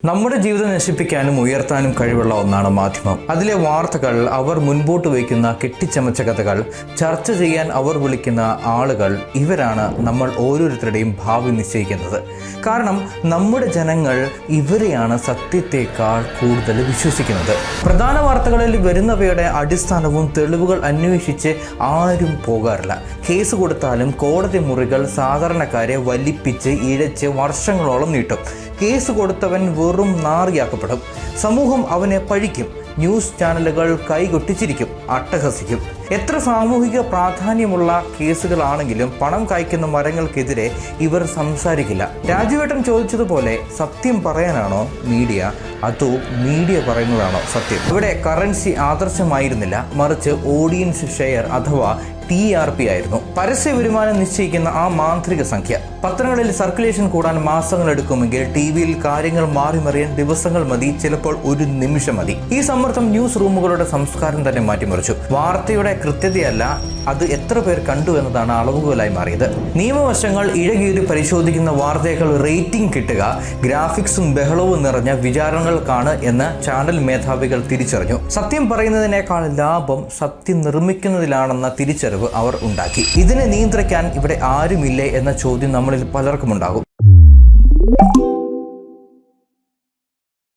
നമ്മുടെ ജീവിതം നശിപ്പിക്കാനും ഉയർത്താനും കഴിവുള്ള ഒന്നാണ് മാധ്യമം. അതിലെ വാർത്തകൾ, അവർ മുൻപോട്ട് വയ്ക്കുന്ന കെട്ടിച്ചമച്ച കഥകൾ, ചർച്ച ചെയ്യാൻ അവർ വിളിക്കുന്ന ആളുകൾ, ഇവരാണ് നമ്മൾ ഓരോരുത്തരുടെയും ഭാവി നിശ്ചയിക്കുന്നത്. കാരണം നമ്മുടെ ജനങ്ങൾ ഇവരെയാണ് സത്യത്തേക്കാൾ കൂടുതൽ വിശ്വസിക്കുന്നത്. പ്രധാന വാർത്തകളിൽ വരുന്നവയുടെ അടിസ്ഥാനവും തെളിവുകൾ അന്വേഷിച്ച് ആരും പോകാറില്ല. കേസ് കൊടുത്താലും കോടതി മുറികൾ സാധാരണക്കാരെ വലിപ്പിച്ച് ഇഴച്ച് വർഷങ്ങളോളം നീട്ടും. കേസ് കൊടുത്തവൻ വെറും നാറിയാക്കപ്പെടും. സമൂഹം അവനെ പഴിക്കും. ന്യൂസ് ചാനലുകൾ കൈകൊട്ടിച്ചിരിക്കും, അട്ടഹസിക്കും. എത്ര സാമൂഹിക പ്രാധാന്യമുള്ള കേസുകളാണെങ്കിലും പണം കായ്ക്കുന്ന മരങ്ങൾക്കെതിരെ ഇവർ സംസാരിക്കില്ല. രാജുവേട്ടൻ ചോദിച്ചതുപോലെ, സത്യം പറയാനാണോ മീഡിയ, അതോ മീഡിയ പറയുന്നതാണോ സത്യം? ഇവിടെ കറൻസി ആദർശമായിരുന്നില്ല, മറിച്ച് ഓഡിയൻസ് ഷെയർ അഥവാ TRP ആയിരുന്നു. പരസ്യ വരുമാനം നിശ്ചയിക്കുന്ന ആ മാന്ത്രിക സംഖ്യ. പത്രങ്ങളിൽ സർക്കുലേഷൻ കൂടാൻ മാസങ്ങളെടുക്കുമെങ്കിൽ TV-യിൽ കാര്യങ്ങൾ മാറിമറിയാൻ ദിവസങ്ങൾ മതി, ചിലപ്പോൾ ഒരു നിമിഷം മതി. ഈ സമ്മർദ്ദം ന്യൂസ് റൂമുകളുടെ സംസ്കാരം തന്നെ മാറ്റിമറിച്ചു. വാർത്തയുടെ കൃത്യതയല്ല, അത് എത്ര പേർ കണ്ടു എന്നതാണ് അളവുകോലായി മാറിയത്. നിയമവശങ്ങൾ ഇഴകീറി പരിശോധിക്കുന്ന വാർത്തകൾ റേറ്റിംഗ് കിട്ടുക ഗ്രാഫിക്സും ബഹളവും നിറഞ്ഞ വിചാരണകൾക്കാണ് എന്ന് ചാനൽ മേധാവികൾ തിരിച്ചറിഞ്ഞു. സത്യം പറയുന്നതിനേക്കാൾ ലാഭം സത്യം നിർമ്മിക്കുന്നതിലാണെന്ന തിരിച്ചറിവ് അവർ ഉണ്ടാക്കി. ഇതിനെ നിയന്ത്രിക്കാൻ ഇവിടെ ആരുമില്ലേ എന്ന ചോദ്യം നമ്മളിൽ പലർക്കും ഉണ്ടാകും.